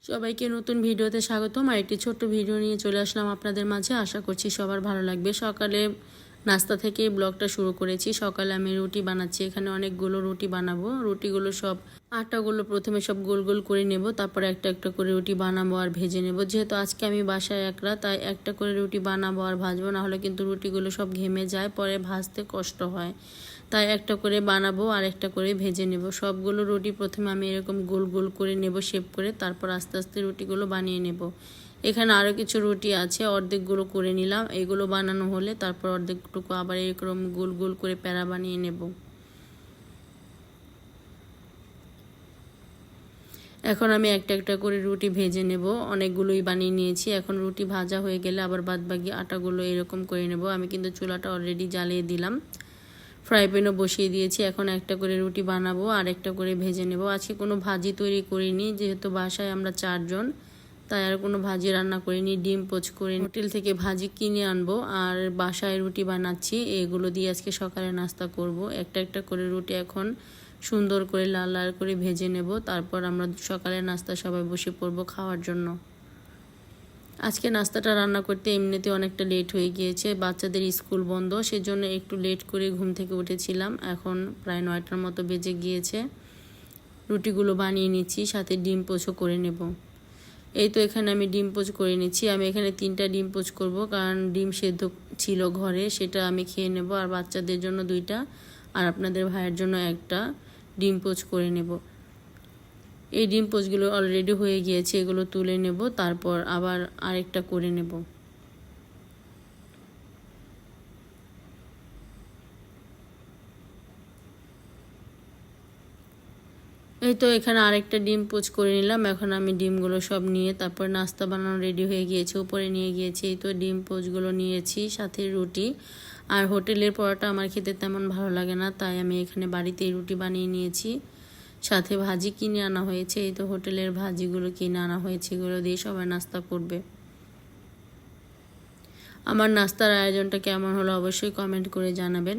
সবাইকে নতুন ভিডিওতে স্বাগতম। আরেকটি ছোট্ট ভিডিও নিয়ে চলে আসলাম আপনাদের মাঝে। আশা করছি সবার ভালো লাগবে। সকালে নাস্তা থেকে ব্লগটা শুরু করেছি। সকালে আমি রুটি বানাচ্ছি। এখানে অনেকগুলো রুটি বানাবো। রুটিগুলো সব আটাগুলো প্রথমে সব গোল গোল করে নেব, তারপরে একটা একটা করে রুটি বানাবো আর ভেজে নেব। যেহেতু আজকে আমি বাসায় একলা, তাই একটা করে রুটি বানাবো আর ভাজবো, না হলে কিন্তু রুটিগুলো সব ঘেমে যায়, পরে ভাজতে কষ্ট হয়। তাই একটা করে বানাবো আর একটা করে ভেজে নেব। সবগুলো রুটি প্রথমে আমি এরকম গোল গোল করে নেব শেপ করে, তারপর আস্তে আস্তে রুটিগুলো বানিয়ে নেব। এখানে আরও কিছু রুটি আছে, অর্ধেকগুলো করে নিলাম। এগুলো বানানো হলে তারপর অর্ধেকটুকু আবার এরকম গোল গোল করে প্যারা বানিয়ে নেব। এখন আমি একটা একটা করে রুটি ভেজে নেব। অনেকগুলোই বানিয়ে নিয়েছি। এখন রুটি ভাজা হয়ে গেলে আবার বাদবাকি আটাগুলো এরকম করে নেব। আমি কিন্তু চুলাটা অলরেডি জ্বালিয়ে দিলাম, ফ্রাই প্যানও বসিয়ে দিয়েছি। এখন একটা করে রুটি বানাবো আর একটা করে ভেজে নেব। আজকে কোনো ভাজি তৈরি করিনি, যেহেতু বাসায় আমরা 4 জন, তাই আর কোনো ভাজি রান্না করিনি। ডিম পোচ করে হোটেল থেকে ভাজি কিনে আনবো আর বাসায় রুটি বানাচ্ছি। এগুলো দিয়ে আজকে সকালে নাস্তা করব। একটা একটা করে রুটি এখন সুন্দর করে লাল লাল করে ভেজে নেব। তারপর আমরা সকালে নাস্তা সবাই বসে পড়বো খাওয়ার জন্য। আজকে নাস্তাটা রান্না করতে এমনিতে অনেকটা লেট হয়ে গিয়েছে, বাচ্চাদের স্কুল বন্ধ, সেজন্য একটু লেট করে ঘুম থেকে উঠেছিলাম। এখন প্রায় 9টার মতো বেজে গিয়েছে। রুটিগুলো বানিয়ে নিচ্ছি, সাথে ডিম পোচও করে নেব। এই তো এখানে আমি ডিম পোচ করে নিচ্ছি। আমি এখানে 3টা ডিম পোচ করব, কারণ ডিম সেদ্ধ ছিল ঘরে, সেটা আমি খেয়ে নেব। আর বাচ্চাদের জন্য 2টা আর আপনাদের ভাইয়ের জন্য 1টা ডিম পোচ করে নেব। এই ডিম পোচগুলো অলরেডি হয়ে গিয়েছে, এগুলো তুলে নেব, তারপর আবার আরেকটা করে নেব। এই তো এখানে আরেকটা ডিম পোচ করে নিলাম। এখন আমি ডিমগুলো সব নিয়ে তারপর নাস্তা বানানো রেডি হয়ে গিয়েছে, উপরে নিয়ে গিয়েছি। এই তো ডিম পোচগুলো নিয়েছি, সাথে রুটি। আর হোটেলের পরোটা আমার খেতে তেমন ভালো লাগে না, তাই আমি এখানে বাড়িতেই রুটি বানিয়ে নিয়েছি। সাথে ভাজি কিনে আনা হয়েছে। এই তো হোটেলের ভাজিগুলো কিনে আনা হয়েছে, এগুলো দিয়ে সবাই নাস্তা করবে। আমার নাস্তার আয়োজনটা কেমন হলো অবশ্যই কমেন্ট করে জানাবেন।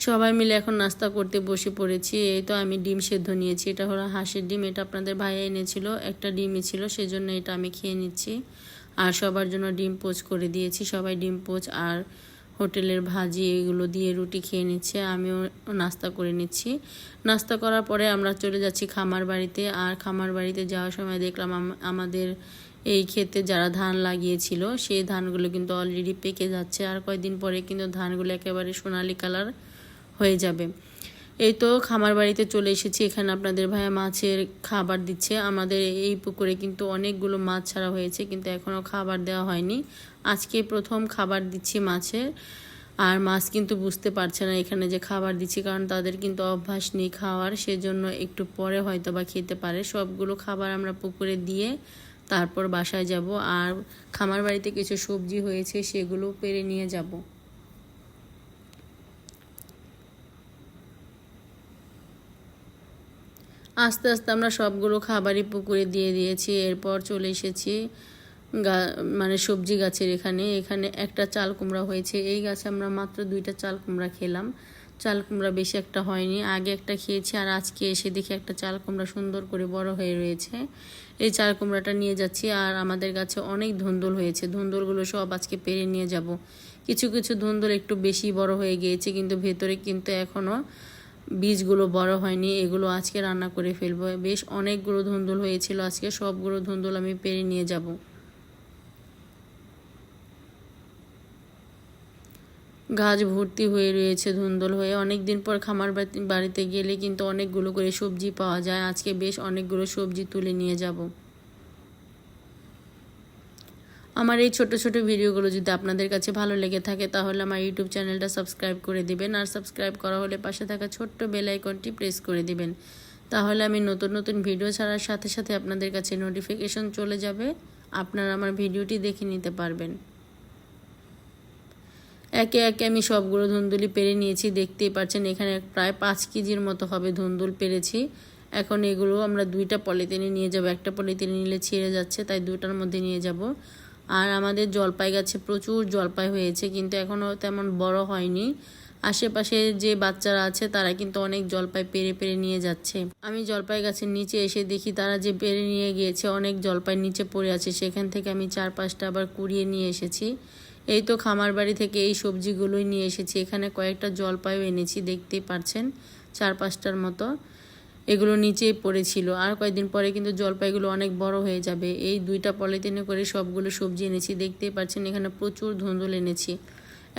সবাই মিলে এখন নাস্তা করতে বসে পড়েছি। এই তো আমি ডিম সেদ্ধ নিয়েছি, এটা হলো হাঁসের ডিম। এটা আপনাদের ভাইয়া এনেছিল, একটা ডিমই ছিল, সেজন্য এটা আমি খেয়ে নিচ্ছি। আর সবার জন্য ডিম পোচ করে দিয়েছি। সবাই ডিম পোচ আর হোটেলের ভাজি এগুলো দিয়ে রুটি খেয়ে নিচ্ছে, আমিও নাস্তা করে নিচ্ছি। নাস্তা করার পরে আমরা চলে যাচ্ছি খামার বাড়িতে। আর খামার বাড়িতে যাওয়ার সময় দেখলাম আমাদের এই ক্ষেতে যারা ধান লাগিয়েছিল, সেই ধানগুলো কিন্তু অলরেডি পেকে যাচ্ছে। আর কয়েকদিন পরে কিন্তু ধানগুলো একেবারে সোনালি কালার হয়ে যাবে। এই তো খামার বাড়িতে চলে এসেছি। এখানে আপনাদের ভাইয়া মাছের খাবার দিচ্ছে। আমাদের এই পুকুরে কিন্তু অনেকগুলো মাছ ছাড়া হয়েছে, কিন্তু এখনও খাবার দেওয়া হয়নি। আজকে প্রথম খাবার দিচ্ছি মাছের। আর মাছ কিন্তু বুঝতে পারছে না এখানে যে খাবার দিচ্ছি, কারণ তাদের কিন্তু অভ্যাস নেই খাওয়ার, সেজন্য একটু পরে হয়তো বা খেতে পারে। সবগুলো খাবার আমরা পুকুরে দিয়ে তারপর বাসায় যাব। আর খামার বাড়িতে কিছু সবজি হয়েছে, সেগুলো পেরে নিয়ে যাব। আস্তে আস্তে আমরা সবগুলো খাবারই পুকুরে দিয়ে দিয়েছি। এরপর চলে এসেছি মানে সবজি গাছের এখানে। এখানে একটা চাল কুমড়া হয়েছে। এই গাছে আমরা মাত্র 2টা চাল কুমড়া খেলাম। চাল কুমড়া বেশি একটা হয়নি, আগে একটা খেয়েছি, আর আজকে এসে দেখি একটা চাল কুমড়া সুন্দর করে বড় হয়ে রয়েছে। এই চাল কুমড়াটা নিয়ে যাচ্ছি। আর আমাদের গাছে অনেক ধুন্দুল হয়েছে, ধুন্দুলগুলো সব আজকে পেরে নিয়ে যাব। কিছু কিছু ধুন্দুল একটু বেশি বড় হয়ে গিয়েছে, কিন্তু ভেতরে কিন্তু এখনও বীজগুলো বড় হয়নি। এগুলো আজকে রান্না করে ফেলবো। বেশ অনেকগুলো ধুন্দুল হয়েছিল আজকে, সবগুলো ধুন্দুল আমি পেরে নিয়ে যাব। গাছ ভর্তি হয়ে রয়েছে ধুন্দুল হয়ে। অনেক দিন পর খামার বাড়িতে গেলে কিন্তু অনেকগুলো করে সবজি পাওয়া যায়। আজকে বেশ অনেকগুলো সবজি তুলে নিয়ে যাব। আমার এই ছোট ছোট ভিডিওগুলো যদি আপনাদের কাছে ভালো লেগে থাকে, তাহলে আমার ইউটিউব চ্যানেলটা সাবস্ক্রাইব করে দিবেন। আর সাবস্ক্রাইব করা হলে পাশে থাকা ছোট্ট বেল আইকনটি প্রেস করে দিবেন। তাহলে আমি নতুন নতুন ভিডিও ছাড়ার সাথে সাথে আপনাদের কাছে নোটিফিকেশন চলে যাবে, আপনারা আমার ভিডিওটি দেখে নিতে পারবেন। একে একে আমি সবগুলো ধুন্দুলি পেরে নিয়েছি। দেখতেই পাচ্ছেন এখানে প্রায় 5 কেজির মতো হবে ধুন্দুল পেরেছি। এখন এগুলো আমরা 2টা পলিথিনে নিয়ে যাব। একটা পলিথিনে নিলে ছিঁড়ে যাচ্ছে, তাই 2টার মধ্যে নিয়ে যাব। আর আমাদের জলপাই গাছে প্রচুর জলপাই হয়েছে, কিন্তু এখনও তেমন বড় হয়নি। আশেপাশে যে বাচ্চারা আছে তারা কিন্তু অনেক জলপাই পেরে পেরে নিয়ে যাচ্ছে। আমি জলপাই গাছের নিচে এসে দেখি তারা যে পেরে নিয়ে গিয়েছে, অনেক জলপাই নিচে পড়ে আছে। সেখান থেকে আমি 4-5টা আবার কুড়িয়ে নিয়ে এসেছি। এই তো খামার বাড়ি থেকে এই সবজিগুলোই নিয়ে এসেছি। এখানে কয়েকটা জলপাইও এনেছি, দেখতেই পাচ্ছেন 4-5টার মতো। এগুলো নিচেই পড়েছিল। আর কয়েকদিন পরে কিন্তু জলপাইগুলো অনেক বড় হয়ে যাবে। এই 2টা পলিথিনে করে সবগুলো সবজি এনেছি, দেখতেই পাচ্ছেন। এখানে প্রচুর ধুন্দুল এনেছি।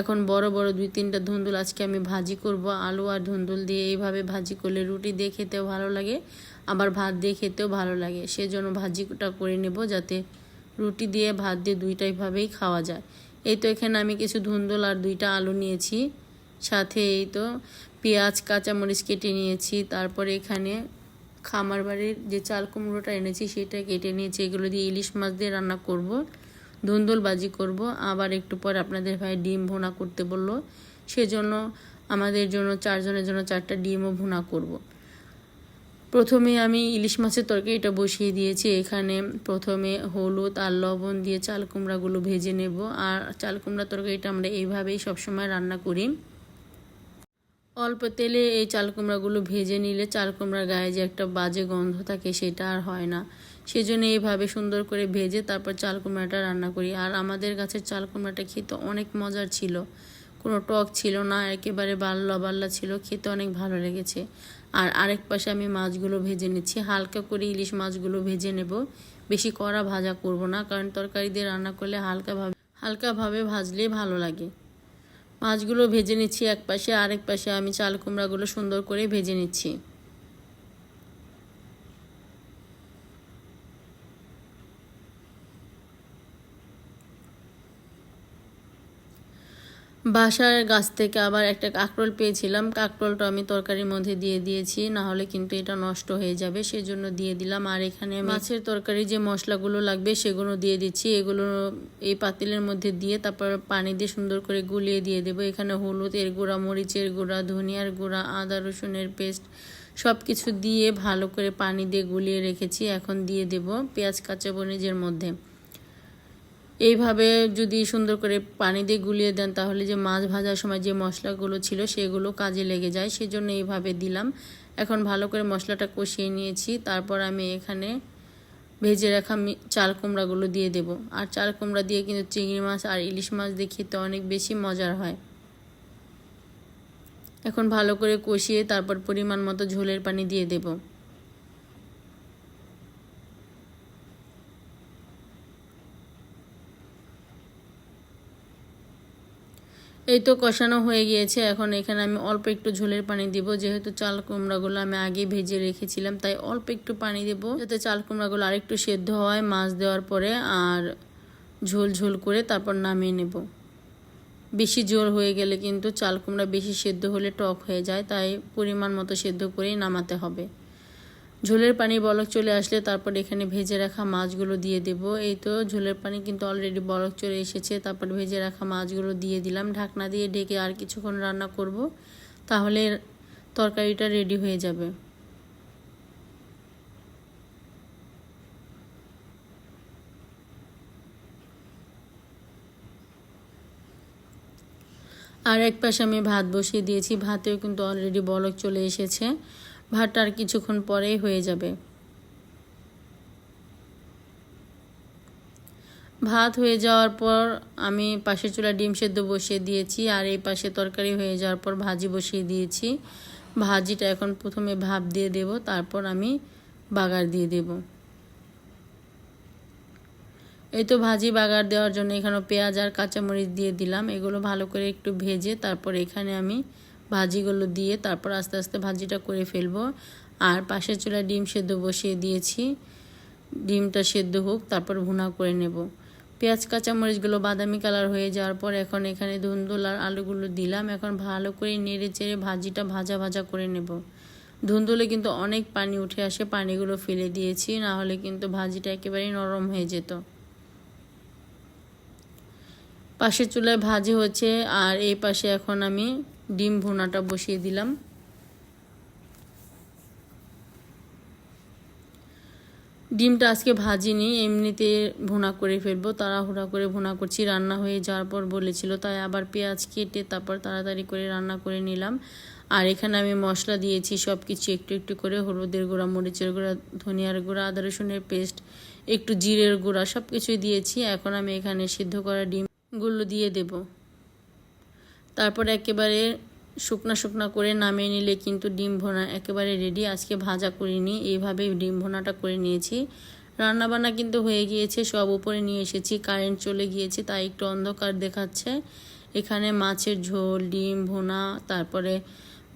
এখন বড় বড় 2-3টা ধুন্দুল আজকে আমি ভাজি করব, আলু আর ধুন্দুল দিয়ে। এইভাবে ভাজি করলে রুটি দিয়ে খেতেও ভালো লাগে, আবার ভাত দিয়ে খেতেও ভালো লাগে। সেজন্য ভাজিটা করে নেব, যাতে রুটি দিয়ে ভাত দিয়ে দুইটাইভাবেই খাওয়া যায়। এই তো এখানে আমি কিছু ধুন্দুল আর 2টা আলু নিয়েছি, সাথে এই তো পেঁয়াজ কাঁচামরিচ কেটে নিয়েছি। তারপরে এখানে খামার বাড়ির যে চাল কুমড়োটা এনেছি সেটা কেটে নিয়েছি। এগুলো দিয়ে ইলিশ মাছ দিয়ে রান্না করব, ধুন্দুল ভাজি করব। আবার একটু পর আপনাদের ভাই ডিম ভুনা করতে বলল, সেজন্য আমাদের জন্য 4 জনের জন্য 4টা ডিমও ভুনা করব। প্রথমে আমি ইলিশ মাছের তরকারিটা বসিয়ে দিয়েছি। এখানে প্রথমে হলুদ আর লবণ দিয়ে চাল কুমড়াগুলো ভেজে নেব। আর চাল কুমড়া তরকারিটা আমরা এইভাবেই সবসময় রান্না করি। অল্প তেলে এই চাল কুমড়াগুলো ভেজে নিলে চাল কুমড়ার গায়ে যে একটা বাজে গন্ধ থাকে সেটা আর হয় না। সেজন্য এইভাবে সুন্দর করে ভেজে তারপর চাল কুমড়াটা রান্না করি। আর আমাদের গাছের চাল কুমড়াটা খেতে অনেক মজার ছিল, কোনো টক ছিল না, একেবারে বাল্লা বাল্লা ছিল, খেতে অনেক ভালো লেগেছে। আর আরেক পাশে আমি মাছগুলো ভেজে নিচ্ছি। হালকা করে ইলিশ মাছগুলো ভেজে নেব, বেশি কড়া ভাজা করব না, কারণ তরকারি দিয়ে রান্না করলে হালকাভাবে ভাজলে ভালো লাগে। মাছগুলো ভেজে নিচ্ছি এক পাশে, আরেক পাশে আমি চাল কুমড়াগুলো সুন্দর করে ভেজে নিচ্ছি। বাসার গাছ থেকে আবার একটা কাঁকরোল পেয়েছিলাম, কাঁকরোলটা আমি তরকারির মধ্যে দিয়ে দিয়েছি, না হলে কিন্তু এটা নষ্ট হয়ে যাবে, সেজন্য দিয়ে দিলাম। আর এখানে মাছের তরকারি যে মশলাগুলো লাগবে সেগুলো দিয়ে দিচ্ছি। এগুলো এই পাতিলের মধ্যে দিয়ে তারপর পানি দিয়ে সুন্দর করে গুলিয়ে দিয়ে দেবো। এখানে হলুদের গুঁড়া, মরিচের গুঁড়া, ধনিয়ার গুঁড়া, আদা রসুনের পেস্ট সব কিছু দিয়ে ভালো করে পানি দিয়ে গুলিয়ে রেখেছি। এখন দিয়ে দেব পেঁয়াজ কাঁচামরিচের মধ্যে। এইভাবে যদি সুন্দর করে পানি দিয়ে গুলিয়ে দেন তাহলে যে মাছ ভাজার সময় যে মশলাগুলো ছিল সেগুলো কাজে লেগে যায়, সেজন্য এইভাবে দিলাম। এখন ভালো করে মশলাটা কষিয়ে নিয়েছি। তারপর আমি এখানে ভেজে রাখা চাল কুমড়াগুলো দিয়ে দেব। আর চাল কুমড়া দিয়ে কিন্তু চিংড়ি মাছ আর ইলিশ মাছ দিয়ে খেতে অনেক বেশি মজার হয়। এখন ভালো করে কষিয়ে তারপর পরিমাণ মতো ঝোলের পানি দিয়ে দেব। এই তো কষানো হয়ে গিয়েছে। এখন এখানে আমি অল্প একটু ঝোলের পানি দিব, যেহেতু চাল কুমড়াগুলো আমি আগে ভেজে রেখেছিলাম, তাই অল্প একটু পানি দেব, যাতে চাল কুমড়াগুলো আরেকটু সেদ্ধ হয় মাছ দেওয়ার পরে। আর ঝোল ঝোল করে তারপর নামিয়ে নেব। বেশি ঝোল হয়ে গেলে কিন্তু চাল কুমড়া বেশি সেদ্ধ হলে টক হয়ে যায়, তাই পরিমাণ মতো সেদ্ধ করেই নামাতে হবে। ঝোলের পানি বলক চলে আসলে তারপর এখানে ভেজে রাখা মাছগুলো দিয়ে দেব। এই তো ঝোলের পানি কিন্তু অলরেডি বলক চলে এসেছে। তারপর ভেজে রাখা মাছগুলো দিয়ে দিলাম। ঢাকনা দিয়ে ঢেকে আর কিছুক্ষণ রান্না করব, তাহলে তরকারিটা রেডি হয়ে যাবে। আর এক পাশে আমি ভাত বসিয়ে দিয়েছি। ভাতেও কিন্তু অলরেডি বলক চলে এসেছে। ভাতটা আর কিছুক্ষণ পরেই হয়ে যাবে। ভাত হয়ে যাওয়ার পর আমি পাশের চুলায় ডিম সেদ্ধ বসিয়ে দিয়েছি। আর এই পাশে তরকারি হয়ে যাওয়ার পর ভাজি বসিয়ে দিয়েছি। ভাজিটা এখন প্রথমে ভাপ দিয়ে দেব, তারপর আমি বাগার দিয়ে দেব। এই তো ভাজি বাগার দেওয়ার জন্য এখানে পেঁয়াজ আর কাঁচামরিচ দিয়ে দিলাম। এগুলো ভালো করে একটু ভেজে তারপর এখানে আমি ভাজিগুলো দিয়ে তারপর আস্তে আস্তে ভাজিটা করে ফেলবো। আর পাশের চুলায় ডিম সেদ্ধ বসিয়ে দিয়েছি, ডিমটা সেদ্ধ হোক, তারপর ভুনা করে নেব। পেঁয়াজ কাঁচামরিচগুলো বাদামি কালার হয়ে যাওয়ার পর এখন এখানে ধুন্দুল আর আলুগুলো দিলাম। এখন ভালো করে নেড়ে চেড়ে ভাজিটা ভাজা ভাজা করে নেব। ধুন্দুলে কিন্তু অনেক পানি উঠে আসে, পানিগুলো ফেলে দিয়েছি, না হলে কিন্তু ভাজিটা একেবারেই নরম হয়ে যেত। পাশের চুলায় ভাজি হচ্ছে আর এই পাশে এখন আমি ডিম ভুনাটা বসিয়ে দিলাম। ডিমটা আজকে ভাজিনি, এমনিতে ভুনা করে ফেলবো, তাড়াহুড়া করে ভুনা করছি। রান্না হয়ে যাওয়ার পর বলেছিল, তাই আবার পেঁয়াজ কেটে তারপর তাড়াতাড়ি করে রান্না করে নিলাম। আর এখানে আমি মশলা দিয়েছি সব কিছু একটু একটু করে, হলুদের গুঁড়া, মরিচের গুঁড়া, ধনিয়ার গুঁড়া, আদা রসুনের পেস্ট, একটু জিরের গুঁড়া, সব কিছুই দিয়েছি। এখন আমি এখানে সিদ্ধ করা ডিমগুলো দিয়ে দেব। তারপর একেবারে শুকনা শুকনা করে নামিয়ে নিলে কিন্তু ডিম ভুনা একেবারে রেডি। আজকে ভাজা করিনি, এইভাবেই ডিম ভুনাটা করে নিয়েছি। রান্নাবান্না কিন্তু হয়ে গিয়েছে, সব উপরে নিয়ে এসেছি। কারেন্ট চলে গিয়েছে তাই একটু অন্ধকার দেখাচ্ছে। এখানে মাছের ঝোল, ডিম ভুনা, তারপরে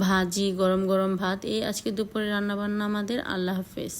ভাজি, গরম গরম ভাত, এই আজকে দুপুরে রান্নাবান্না আমাদের। আল্লাহ হাফেজ।